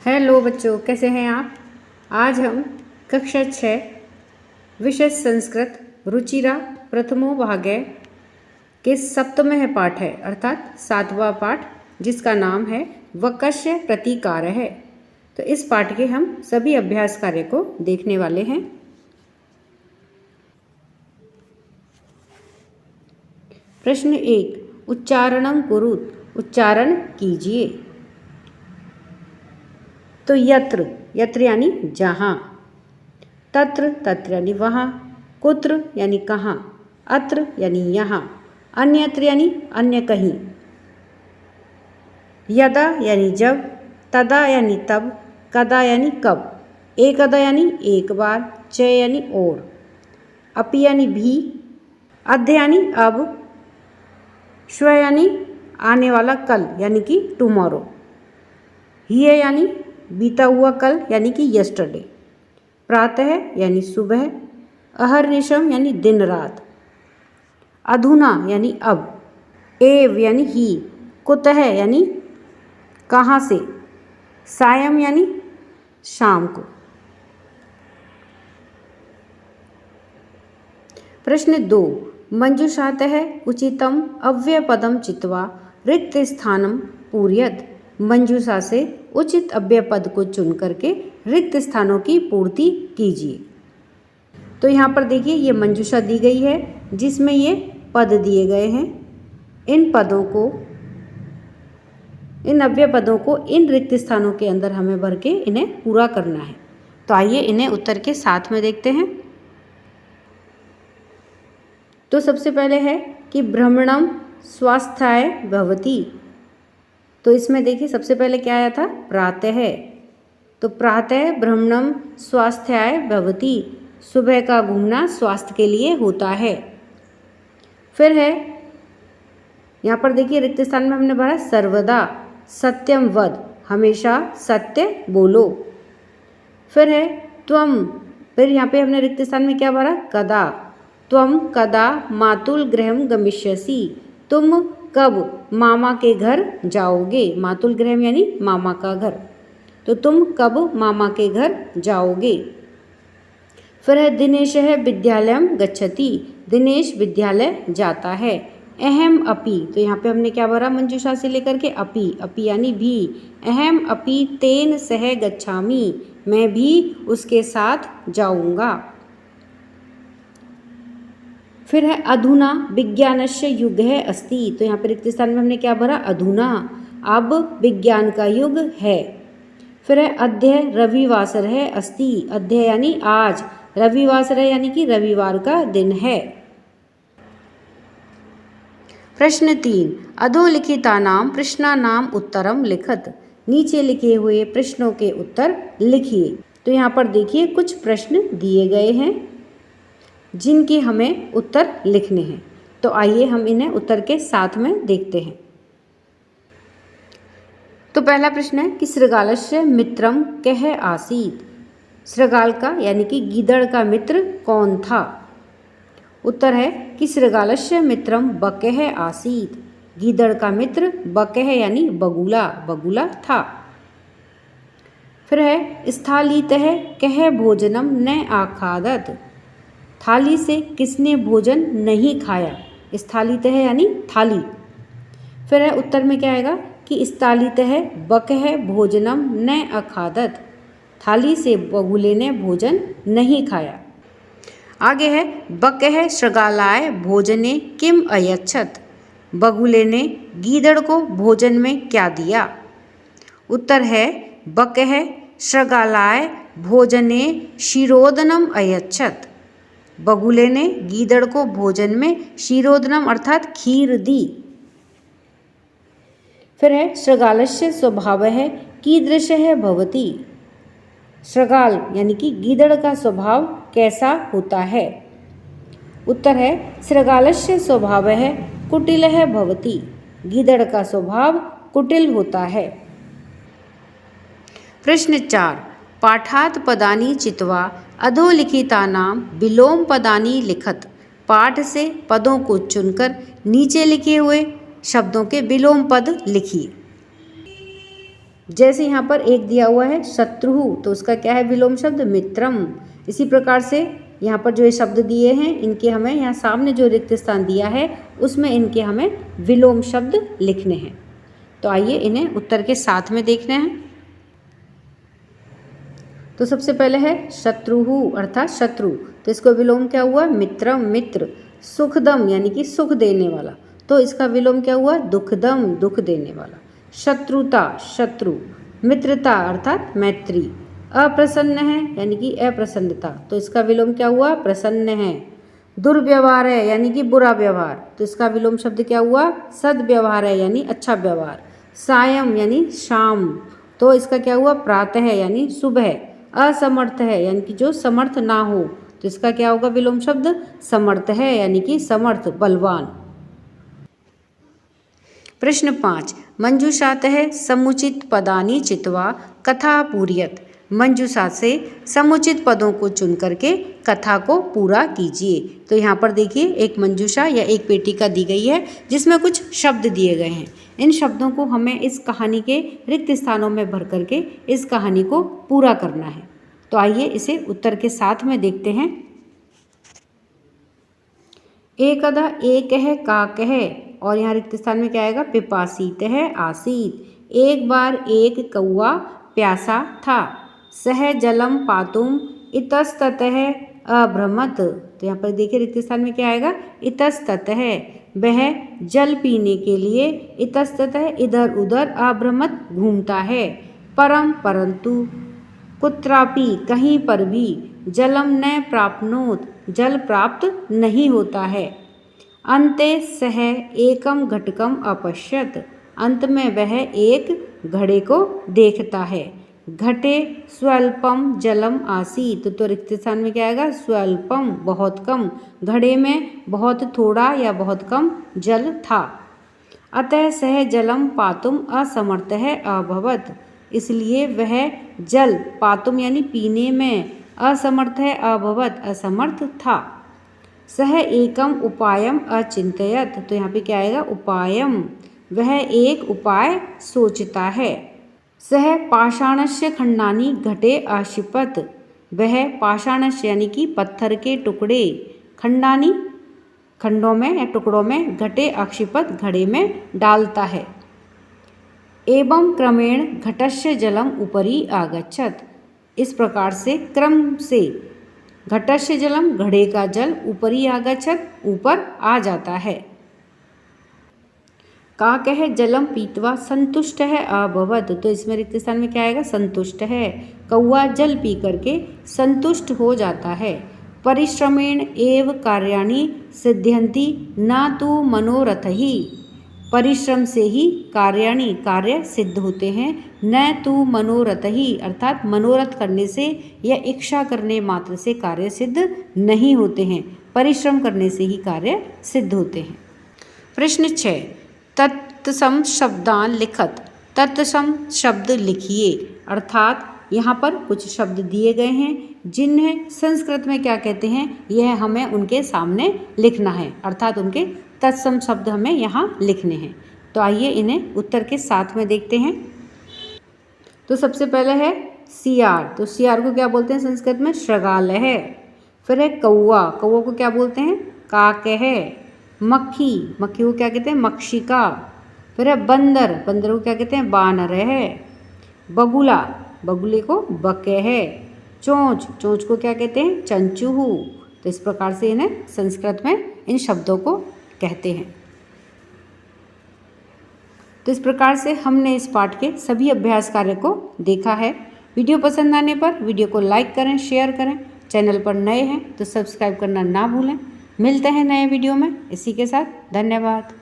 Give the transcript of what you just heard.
Hello बच्चों, कैसे हैं आप। आज हम कक्षा 6 विषय संस्कृत रुचिरा प्रथमो भागे के सप्तमः पाठ है अर्थात 7वां पाठ, जिसका नाम है वक्स्य प्रतिकार है। तो इस पाठ के हम सभी अभ्यास कार्य को देखने वाले हैं। प्रश्न 1, उच्चारणं कुरुत, उच्चारण कीजिए। तो यत्र यत्र यानी जहाँ, तत्र तत्र यानी वहाँ, कुत्र यानी कहाँ, अत्र यानी यहाँ, अन्यत्र यानी अन्य कहीं, यदा यानी जब, तदा यानी तब, कदा यानी कब, एकदा यानी एक बार, च यानी और, अपि यानी भी, अद्य यानी अब, श्व यानी आने वाला कल यानी कि टुमारो, ह्यः यानी बीता हुआ कल यानी कि यस्टरडे, प्रातः यानी सुबह, अहर्निशम यानी दिन रात, अधुना यानी अब, एव यानी ही, कुतः यानी कहाँ से, सायं यानी शाम को। प्रश्न 2, मंजुषातः उचितम अव्ययपदम चित्वा रिक्त स्थानम पूरयत। मंजूषा से उचित अव्यय पद को चुन करके रिक्त स्थानों की पूर्ति कीजिए। तो यहाँ पर देखिए, ये मंजूषा दी गई है जिसमें ये पद दिए गए हैं। इन पदों को, इन अव्यय पदों को इन रिक्त स्थानों के अंदर हमें भर के इन्हें पूरा करना है। तो आइए इन्हें उत्तर के साथ में देखते हैं। तो सबसे पहले है कि भ्रमणम स्वास्थ्याय भवति। तो इसमें देखिए सबसे पहले क्या आया था, प्रातः। तो प्रातः भ्रमणम स्वास्थ्याय भवति, सुबह का घूमना स्वास्थ्य के लिए होता है। फिर है यहाँ पर देखिए रिक्त स्थान में हमने भरा सर्वदा सत्यम वद, हमेशा सत्य बोलो। फिर है त्वम, फिर यहाँ पे हमने रिक्त स्थान में क्या भरा, कदा, त्वम कदा मातुल गृहम गमिष्यसि, तुम कब मामा के घर जाओगे। मातुल गृहम यानी मामा का घर, तो तुम कब मामा के घर जाओगे। फिर है दिनेशः विद्यालयम गच्छति, दिनेश विद्यालय जाता है। अहम अपि, तो यहाँ पे हमने क्या भरा मंजूषा से लेकर के अपि, अपि यानी भी। अहम अपि तेन सह गच्छामि, मैं भी उसके साथ जाऊंगा। फिर है अधुना विज्ञानस्य युगः अस्ति, तो यहाँ पर रिक्त स्थान में हमने क्या भरा, अधुना, अब विज्ञान का युग है। फिर है अद्य रविवासरः अस्ति, अद्य यानी आज, रविवासरः यानी कि रविवार का दिन है। प्रश्न 3, अधोलिखितानां प्रश्नानां उत्तरम लिखत। नीचे लिखे हुए प्रश्नों के उत्तर लिखिए। तो यहाँ पर देखिए कुछ प्रश्न दिए गए हैं जिनके हमें उत्तर लिखने हैं। तो आइए हम इन्हें उत्तर के साथ में देखते हैं। तो पहला प्रश्न है कि शृगालस्य मित्रम कः आसीत्। शृगाल का यानी कि गीदड़ का मित्र कौन था। उत्तर है कि शृगालस्य मित्रम बकः आसीत्, गीदड़ का मित्र बकः यानी बगुला, बगुला था। फिर है स्थालीतः कः भोजनम न आखादत। थाली से किसने भोजन नहीं खाया। स्थालीतः यानी थाली। फिर है उत्तर में क्या आएगा कि स्थालीतः बकः भोजनम न अखादत, थाली से बगुले ने भोजन नहीं खाया। आगे है बकः शृगालाय भोजने किम अयच्छत। बगुले ने गीदड़ को भोजन में क्या दिया। उत्तर है बकः शृगालाय भोजने क्षीरोदनम अयच्छत। बगुले ने गीदड़ को भोजन में क्षीरोदनम अर्थात खीर दी। फिर है शृगालस्य स्वभावः कीदृशः भवति। शृगाल यानी कि गीदड़ का स्वभाव कैसा होता है। उत्तर है शृगालस्य स्वभावः कुटिलः भवति, गीदड़ का स्वभाव कुटिल होता है। प्रश्न 4, पाठात् पदानि चित्वा अधोलिखितानां विलोम पदानि लिखत। पाठ से पदों को चुनकर नीचे लिखे हुए शब्दों के विलोम पद लिखिए। जैसे यहाँ पर एक दिया हुआ है शत्रु, तो उसका क्या है विलोम शब्द मित्रम। इसी प्रकार से यहाँ पर जो ये शब्द दिए हैं इनके हमें यहाँ सामने जो रिक्त स्थान दिया है उसमें इनके हमें विलोम शब्द लिखने हैं। तो आइए इन्हें उत्तर के साथ में देखते हैं। तो सबसे पहले है शत्रुहु अर्थात शत्रु, तो इसको विलोम क्या हुआ मित्रम मित्र। सुखदम यानी कि सुख देने वाला, तो इसका विलोम क्या हुआ दुखदम दुख देने वाला। शत्रुता शत्रु। मित्रता अर्थात मैत्री। अप्रसन्न है यानी कि अप्रसन्नता, तो इसका विलोम क्या हुआ प्रसन्न है। दुर्व्यवहार है यानी कि बुरा व्यवहार, तो इसका विलोम शब्द क्या हुआ सद्व्यवहार है यानी अच्छा व्यवहार। सायं यानी शाम, तो इसका क्या हुआ प्रातः है यानी सुबह। असमर्थ है यानी कि जो समर्थ ना हो, तो इसका क्या होगा विलोम शब्द समर्थ है यानी कि समर्थ बलवान। प्रश्न 5 मंजूषातः समुचित पदानि चित्वा कथा पूर्यत। मंजूषा से समुचित पदों को चुन करके कथा को पूरा कीजिए। तो यहाँ पर देखिए एक मंजूषा या एक पेटिका दी गई है जिसमें कुछ शब्द दिए गए हैं। इन शब्दों को हमें इस कहानी के रिक्त स्थानों में भर करके इस कहानी को पूरा करना है। तो आइए इसे उत्तर के साथ में देखते हैं। एकदा एक है काक है, और यहाँ रिक्त स्थान में क्या आएगा पिपासित है आसीत। एक बार एक कौआ प्यासा था। सह जलम पातुम इतस्ततः अभ्रमत, तो यहाँ पर देखिए रिक्त स्थान में क्या आएगा इतस्ततः। वह जल पीने के लिए इतस्ततः इधर उधर अभ्रमत घूमता है। परम परंतु कुत्रापि कहीं पर भी जलम न प्राप्नोत जल प्राप्त नहीं होता है। अन्ते सह एकम घटकम अपश्यत, अंत में वह एक घड़े को देखता है। घटे स्वल्पम जलम आसीत, तो रिक्त स्थान में क्या आएगा स्वल्पम बहुत कम, घड़े में बहुत थोड़ा या बहुत कम जल था। अतः सह जलम पातुम असमर्थ है अभवत, इसलिए वह जल पातुम यानी पीने में असमर्थ है अभवत असमर्थ था। सह एकम उपायम अचिंतयत, तो यहाँ पे क्या आएगा उपायम, वह एक उपाय सोचता है। सह पाषाणस्य खंडानि घटे आक्षिपत, वह पाषाणस्य यानी कि पत्थर के टुकड़े खंडानि खंडों में या टुकड़ों में घटे आक्षिपत घड़े में डालता है। एवं क्रमेण घटस्य जलम उपरि आगच्छत, इस प्रकार से क्रम से घटस्य जलम घड़े का जल उपरि आगच्छत ऊपर आ जाता है। काकः जलम पीत्वा संतुष्ट है अभवत, तो इसमें रिक्त स्थान में क्या आएगा संतुष्ट है। कौआ जल पी करके संतुष्ट हो जाता है। परिश्रमेण एव कार्याणि सिद्ध्यन्ति न तु मनोरथ ही, परिश्रम से ही कार्याणि कार्य सिद्ध होते हैं, न तु मनोरथ ही अर्थात मनोरथ करने से या इच्छा करने मात्र से कार्य सिद्ध नहीं होते हैं, परिश्रम करने से ही कार्य सिद्ध होते हैं। प्रश्न 6 तत्सम शब्दान लिखत, तत्सम शब्द लिखिए, अर्थात यहाँ पर कुछ शब्द दिए गए हैं जिन्हें संस्कृत में क्या कहते हैं यह हमें उनके सामने लिखना है, अर्थात उनके तत्सम शब्द हमें यहाँ लिखने हैं। तो आइए इन्हें उत्तर के साथ में देखते हैं। तो सबसे पहले है सियार, तो सियार को क्या बोलते हैं संस्कृत में शृगाल है। फिर है कौआ, कौआ को क्या बोलते हैं काक है। मक्खी, मक्खी को क्या कहते हैं मक्षिका। फिर है बंदर, बंदर को क्या कहते हैं बानर है। बगुला, बगुले को बके है। चोंच, चोंच को क्या कहते हैं चंचूहू। तो इस प्रकार से इन्हें संस्कृत में इन शब्दों को कहते हैं। तो इस प्रकार से हमने इस पाठ के सभी अभ्यास कार्य को देखा है। वीडियो पसंद आने पर वीडियो को लाइक करें, शेयर करें। चैनल पर नए हैं तो सब्सक्राइब करना ना भूलें। मिलते हैं नए वीडियो में। इसी के साथ धन्यवाद।